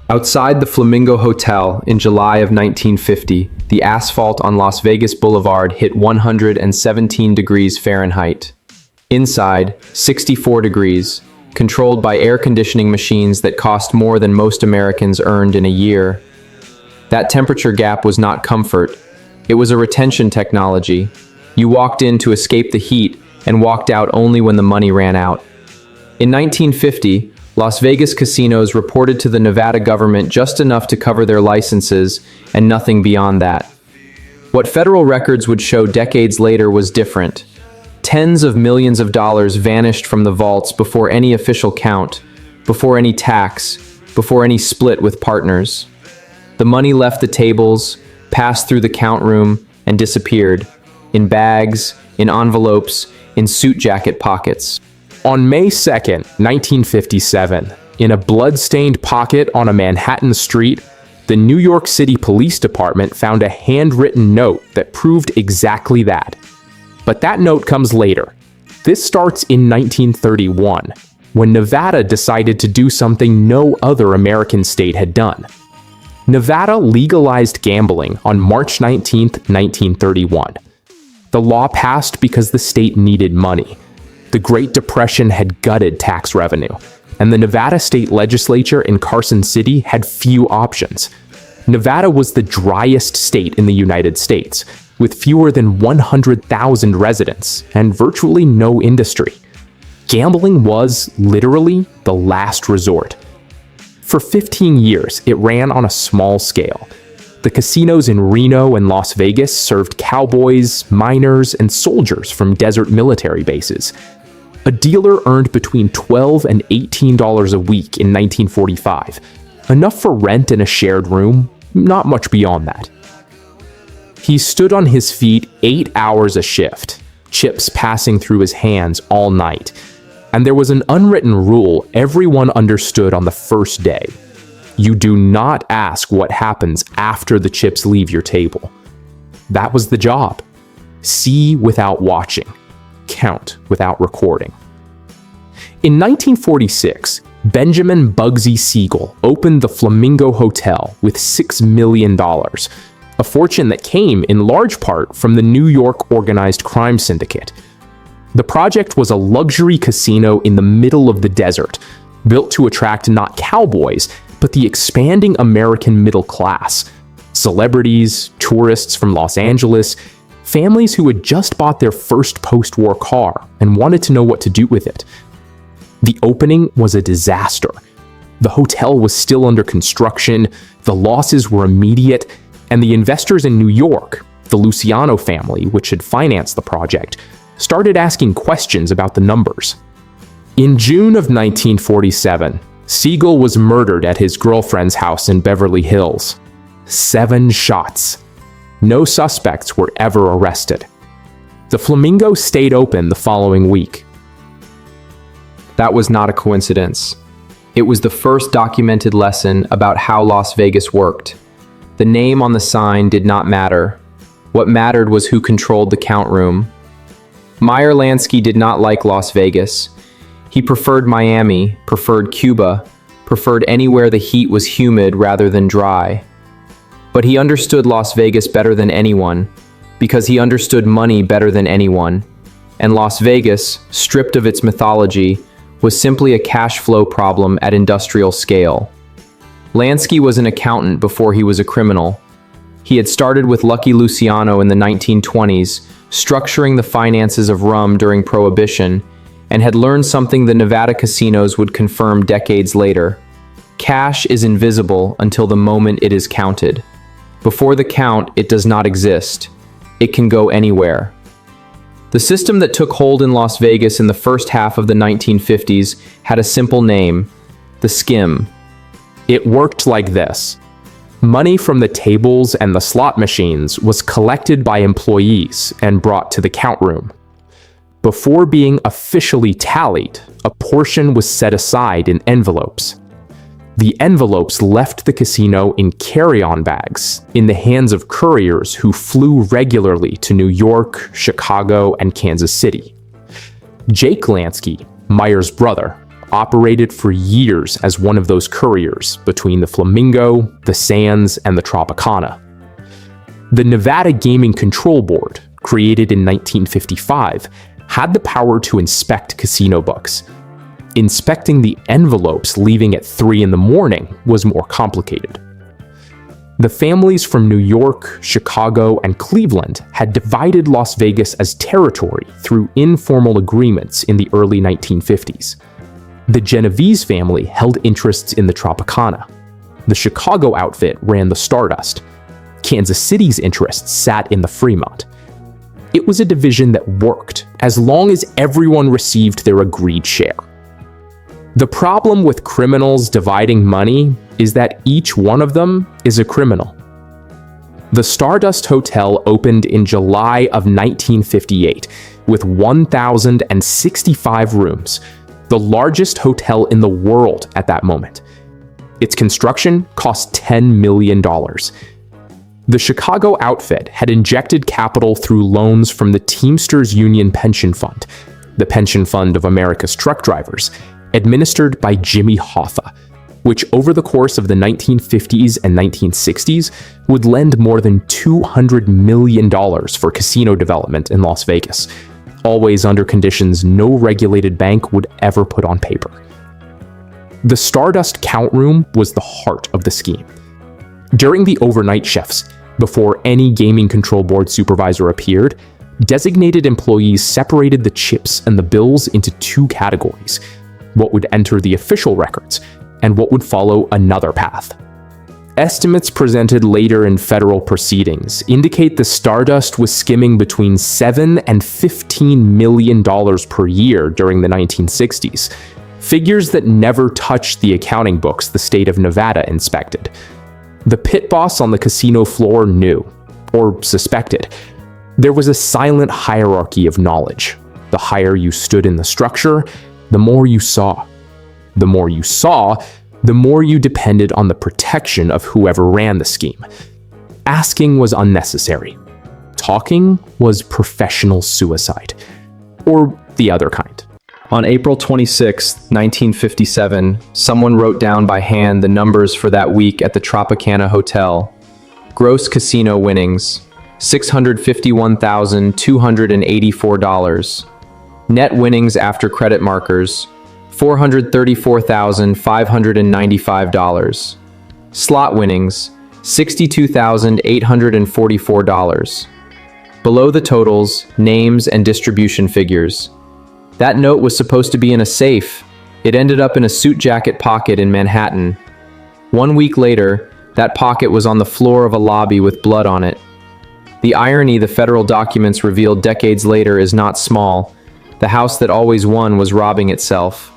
Outside the Flamingo Hotel in July of 1950, the asphalt on Las Vegas Boulevard hit 117 degrees Fahrenheit. Inside, 64 degrees, controlled by air conditioning machines that cost more than most Americans earned in a year. That temperature gap was not comfort. It was a retention technology. You walked in to escape the heat and walked out only when the money ran out. In 1950, Las Vegas casinos reported to the Nevada government just enough to cover their licenses and nothing beyond that. What federal records would show decades later was different. Tens of millions of dollars vanished from the vaults before any official count, before any tax, before any split with partners. The money left the tables, passed through the count room, and disappeared. In bags, in envelopes, in suit jacket pockets. On May 2nd, 1957, in a blood-stained pocket on a Manhattan street, the New York City Police Department found a handwritten note that proved exactly that. But that note comes later. This starts in 1931, when Nevada decided to do something no other American state had done. Nevada legalized gambling on March 19, 1931. The law passed because the state needed money. The Great Depression had gutted tax revenue, and the Nevada state legislature in Carson City had few options. Nevada was the driest state in the United States, with fewer than 100,000 residents and virtually no industry. Gambling was, literally, the last resort. For 15 years, it ran on a small scale. The casinos in Reno and Las Vegas served cowboys, miners, and soldiers from desert military bases. A dealer earned between $12 and $18 a week in 1945, enough for rent and a shared room, not much beyond that. He stood on his feet 8 hours a shift, chips passing through his hands all night. And there was an unwritten rule everyone understood on the first day. You do not ask what happens after the chips leave your table. That was the job. See without watching. Count without recording. In 1946, Benjamin Bugsy Siegel opened the Flamingo Hotel with $6 million, a fortune that came in large part from the New York organized crime syndicate. The project was a luxury casino in the middle of the desert, built to attract not cowboys, but the expanding American middle class. Celebrities, tourists from Los Angeles, families who had just bought their first post-war car and wanted to know what to do with it. The opening was a disaster. The hotel was still under construction, the losses were immediate, and the investors in New York, the Luciano family, which had financed the project, started asking questions about the numbers. In June of 1947, Siegel was murdered at his girlfriend's house in Beverly Hills. 7 shots. No suspects were ever arrested. The Flamingo stayed open the following week. That was not a coincidence. It was the first documented lesson about how Las Vegas worked. The name on the sign did not matter. What mattered was who controlled the count room. Meyer Lansky did not like Las Vegas. He preferred Miami, preferred Cuba, preferred anywhere the heat was humid rather than dry. But he understood Las Vegas better than anyone, because he understood money better than anyone. And Las Vegas, stripped of its mythology, was simply a cash flow problem at industrial scale. Lansky was an accountant before he was a criminal. He had started with Lucky Luciano in the 1920s, structuring the finances of rum during Prohibition, and had learned something the Nevada casinos would confirm decades later. Cash is invisible until the moment it is counted. Before the count, it does not exist. It can go anywhere. The system that took hold in Las Vegas in the first half of the 1950s had a simple name: the Skim. It worked like this. Money from the tables and the slot machines was collected by employees and brought to the count room. Before being officially tallied, a portion was set aside in envelopes. The envelopes left the casino in carry-on bags in the hands of couriers who flew regularly to New York, Chicago, and Kansas City. Jake Lansky, Meyer's brother, operated for years as one of those couriers between the Flamingo, the Sands, and the Tropicana. The Nevada Gaming Control Board, created in 1955, had the power to inspect casino books. Inspecting the envelopes leaving at 3 in the morning was more complicated. The families from New York, Chicago, and Cleveland had divided Las Vegas as territory through informal agreements in the early 1950s. The Genovese family held interests in the Tropicana. The Chicago outfit ran the Stardust. Kansas City's interests sat in the Fremont. It was a division that worked as long as everyone received their agreed share. The problem with criminals dividing money is that each one of them is a criminal. The Stardust Hotel opened in July of 1958 with 1,065 rooms, the largest hotel in the world at that moment. Its construction cost $10 million. The Chicago outfit had injected capital through loans from the Teamsters Union Pension Fund, the pension fund of America's truck drivers, administered by Jimmy Hoffa, which over the course of the 1950s and 1960s would lend more than $200 million for casino development in Las Vegas, always under conditions no regulated bank would ever put on paper. The Stardust count room was the heart of the scheme. During the overnight shifts, before any gaming control board supervisor appeared, designated employees separated the chips and the bills into 2 categories: what would enter the official records, and what would follow another path. Estimates presented later in federal proceedings indicate the Stardust was skimming between $7 and $15 million per year during the 1960s, figures that never touched the accounting books the state of Nevada inspected. The pit boss on the casino floor knew, or suspected. There was a silent hierarchy of knowledge. The higher you stood in the structure, the more you saw. The more you saw, the more you depended on the protection of whoever ran the scheme. Asking was unnecessary. Talking was professional suicide. Or the other kind. On April 26, 1957, someone wrote down by hand the numbers for that week at the Tropicana Hotel. Gross casino winnings, $651,284. Net winnings after credit markers, $434,595. Slot winnings, $62,844. Below the totals, names and distribution figures. That note was supposed to be in a safe. It ended up in a suit jacket pocket in Manhattan. 1 week later, that pocket was on the floor of a lobby with blood on it. The irony the federal documents revealed decades later is not small. The house that always won was robbing itself.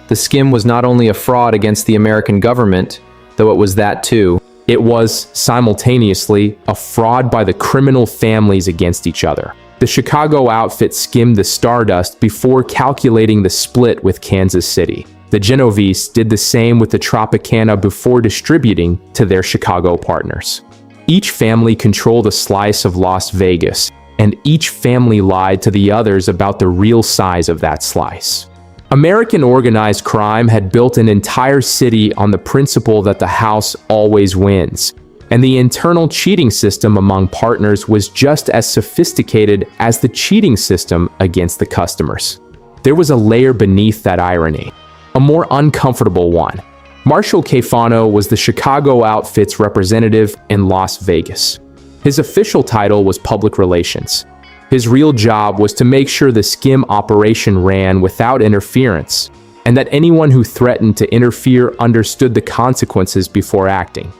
The Skim was not only a fraud against the American government, though it was that too. It was, simultaneously, a fraud by the criminal families against each other. The Chicago outfit skimmed the Stardust before calculating the split with Kansas City. The Genovese did the same with the Tropicana before distributing to their Chicago partners. Each family controlled a slice of Las Vegas, and each family lied to the others about the real size of that slice. American organized crime had built an entire city on the principle that the house always wins, and the internal cheating system among partners was just as sophisticated as the cheating system against the customers. There was a layer beneath that irony, a more uncomfortable one. Marshall Caifano was the Chicago outfit's representative in Las Vegas. His official title was public relations. His real job was to make sure the Skim operation ran without interference, and that anyone who threatened to interfere understood the consequences before acting.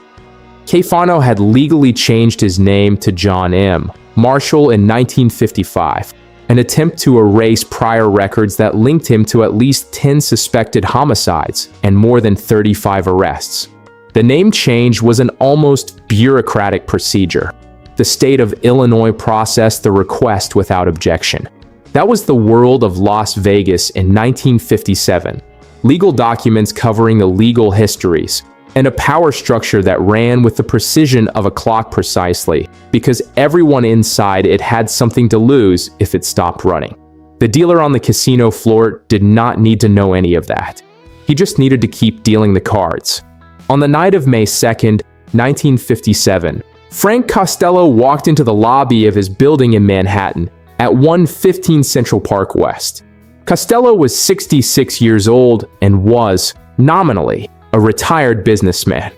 Caifano had legally changed his name to John M. Marshall in 1955, an attempt to erase prior records that linked him to at least 10 suspected homicides and more than 35 arrests. The name change was an almost bureaucratic procedure. The state of Illinois processed the request without objection. That was the world of Las Vegas in 1957. Legal documents covering the legal histories, and a power structure that ran with the precision of a clock precisely, because everyone inside it had something to lose if it stopped running. The dealer on the casino floor did not need to know any of that. He just needed to keep dealing the cards. On the night of May 2nd, 1957, Frank Costello walked into the lobby of his building in Manhattan at 115 Central Park West. Costello was 66 years old and was, nominally, a retired businessman.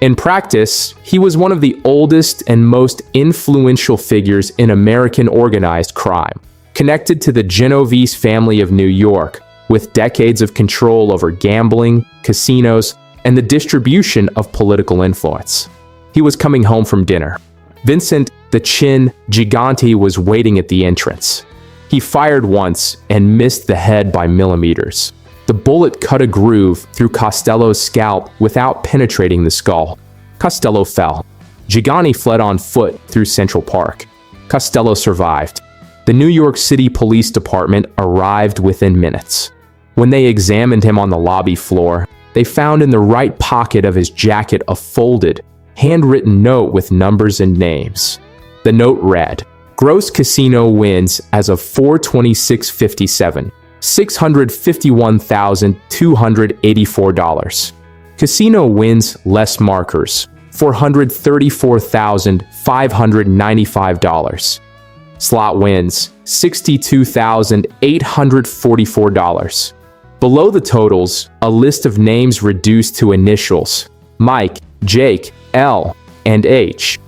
In practice, he was one of the oldest and most influential figures in American organized crime, connected to the Genovese family of New York, with decades of control over gambling, casinos, and the distribution of political influence. He was coming home from dinner. Vincent "the Chin" Gigante was waiting at the entrance. He fired once and missed the head by millimeters. The bullet cut a groove through Costello's scalp without penetrating the skull. Costello fell. Gigante fled on foot through Central Park. Costello survived. The New York City Police Department arrived within minutes. When they examined him on the lobby floor, they found in the right pocket of his jacket a folded, handwritten note with numbers and names. The note read, "Gross casino wins as of 4/26/57, $651,284. Casino wins less markers, $434,595. Slot wins, $62,844. Below the totals, a list of names reduced to initials, Mike, Jake, L, and H,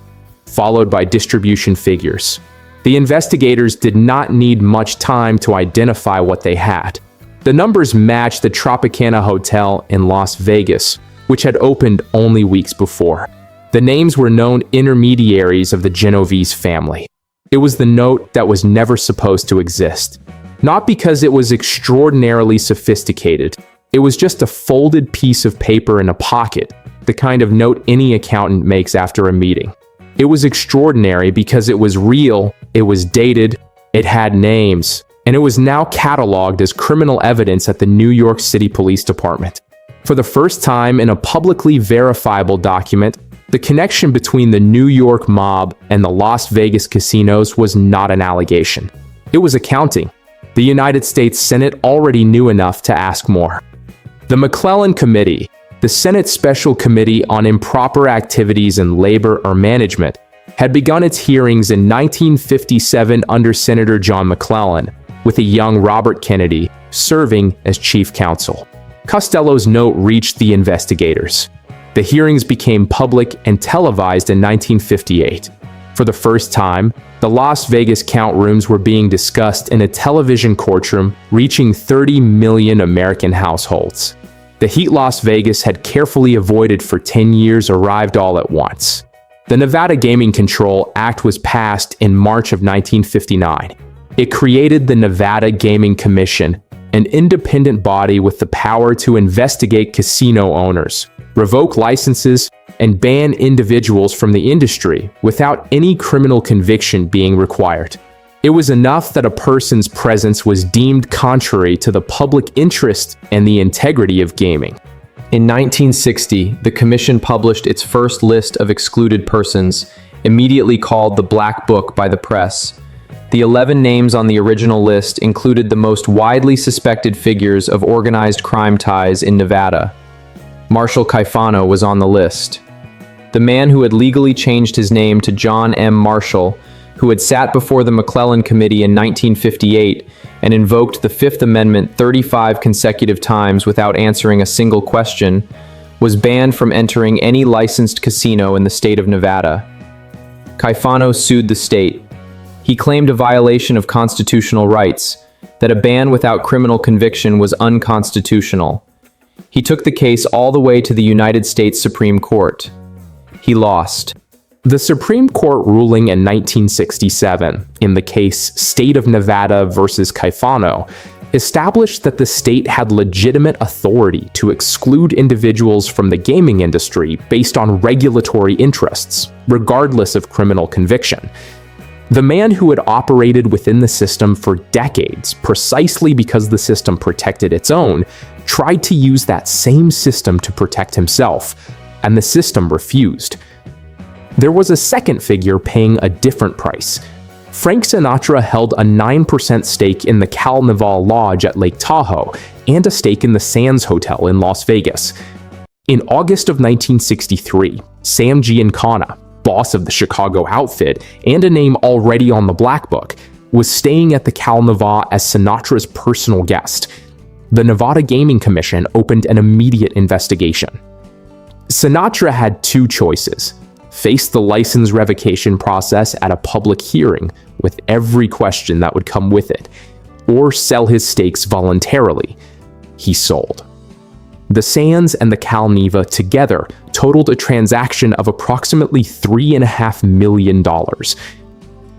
followed by distribution figures. The investigators did not need much time to identify what they had. The numbers matched the Tropicana Hotel in Las Vegas, which had opened only weeks before. The names were known intermediaries of the Genovese family. It was the note that was never supposed to exist. Not because it was extraordinarily sophisticated. It was just a folded piece of paper in a pocket, the kind of note any accountant makes after a meeting. It was extraordinary because it was real, it was dated, it had names, and it was now cataloged as criminal evidence at the New York City Police Department. For the first time in a publicly verifiable document, the connection between the New York mob and the Las Vegas casinos was not an allegation. It was accounting. The United States Senate already knew enough to ask more. The McClellan Committee, the Senate Special Committee on Improper Activities in Labor or Management, had begun its hearings in 1957 under Senator John McClellan, with a young Robert Kennedy serving as chief counsel. Costello's note reached the investigators. The hearings became public and televised in 1958. For the first time, the Las Vegas count rooms were being discussed in a television courtroom reaching 30 million American households. The heat Las Vegas had carefully avoided for 10 years arrived all at once. The Nevada Gaming Control Act was passed in March of 1959. It created the Nevada Gaming Commission, an independent body with the power to investigate casino owners, revoke licenses, and ban individuals from the industry without any criminal conviction being required. It was enough that a person's presence was deemed contrary to the public interest and the integrity of gaming. In 1960, the commission published its first list of excluded persons, immediately called the Black Book by the press. The 11 names on the original list included the most widely suspected figures of organized crime ties in Nevada. Marshall Caifano was on the list. The man who had legally changed his name to John M. Marshall, who had sat before the McClellan Committee in 1958 and invoked the Fifth Amendment 35 consecutive times without answering a single question, was banned from entering any licensed casino in the state of Nevada. Caifano sued the state. He claimed a violation of constitutional rights, that a ban without criminal conviction was unconstitutional. He took the case all the way to the United States Supreme Court. He lost. The Supreme Court ruling in 1967, in the case State of Nevada versus Caifano, established that the state had legitimate authority to exclude individuals from the gaming industry based on regulatory interests, regardless of criminal conviction. The man who had operated within the system for decades, precisely because the system protected its own, tried to use that same system to protect himself, and the system refused. There was a second figure paying a different price. Frank Sinatra held a 9% stake in the Carnival Lodge at Lake Tahoe and a stake in the Sands Hotel in Las Vegas. In August of 1963, Sam Giancana, boss of the Chicago outfit and a name already on the Black Book, was staying at the Carnival as Sinatra's personal guest. The Nevada Gaming Commission opened an immediate investigation. Sinatra had two choices: face the license revocation process at a public hearing with every question that would come with it, or sell his stakes voluntarily. He sold. The Sands and the Carnival together totaled a transaction of approximately $3.5 million.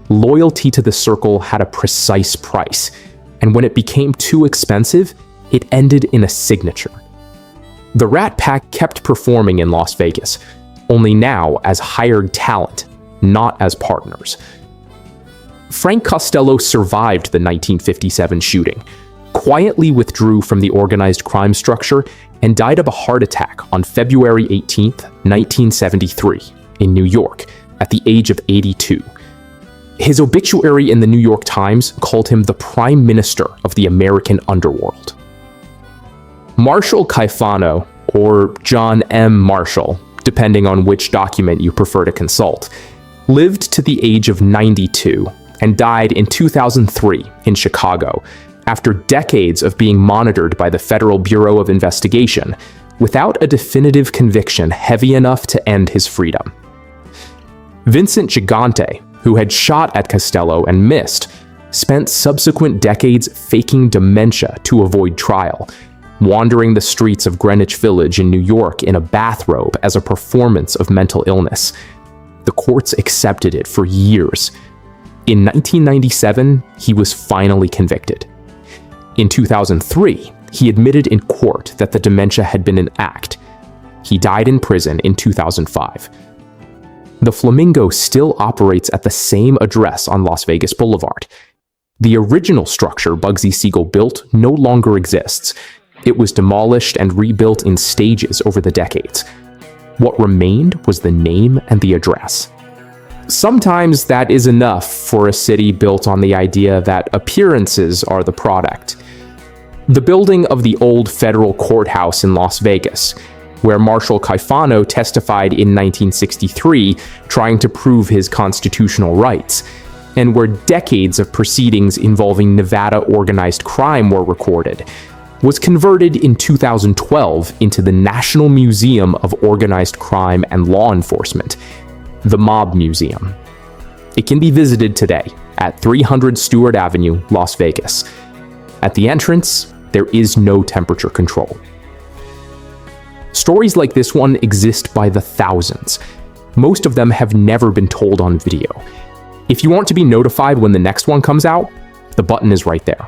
Loyalty to the circle had a precise price, and when it became too expensive, it ended in a signature. The Rat Pack kept performing in Las Vegas, only now as hired talent, not as partners. Frank Costello survived the 1957 shooting, quietly withdrew from the organized crime structure, and died of a heart attack on February 18, 1973, in New York, at the age of 82. His obituary in the New York Times called him the Prime Minister of the American underworld. Marshall Caifano, or John M. Marshall, depending on which document you prefer to consult, lived to the age of 92 and died in 2003 in Chicago, after decades of being monitored by the Federal Bureau of Investigation, without a definitive conviction heavy enough to end his freedom. Vincent Gigante, who had shot at Costello and missed, spent subsequent decades faking dementia to avoid trial, wandering the streets of Greenwich Village in New York in a bathrobe as a performance of mental illness. The courts accepted it for years. In 1997, he was finally convicted. In 2003, he admitted in court that the dementia had been an act. He died in prison in 2005. The Flamingo still operates at the same address on Las Vegas Boulevard. The original structure Bugsy Siegel built no longer exists. It was demolished and rebuilt in stages over the decades. What remained was the name and the address. Sometimes that is enough for a city built on the idea that appearances are the product. The building of the old federal courthouse in Las Vegas, where Marshall Caifano testified in 1963 trying to prove his constitutional rights, and where decades of proceedings involving Nevada organized crime were recorded, was converted in 2012 into the National Museum of Organized Crime and Law Enforcement, the Mob Museum. It can be visited today at 300 Stewart Avenue, Las Vegas. At the entrance, there is no temperature control. Stories like this one exist by the thousands. Most of them have never been told on video. If you want to be notified when the next one comes out, the button is right there.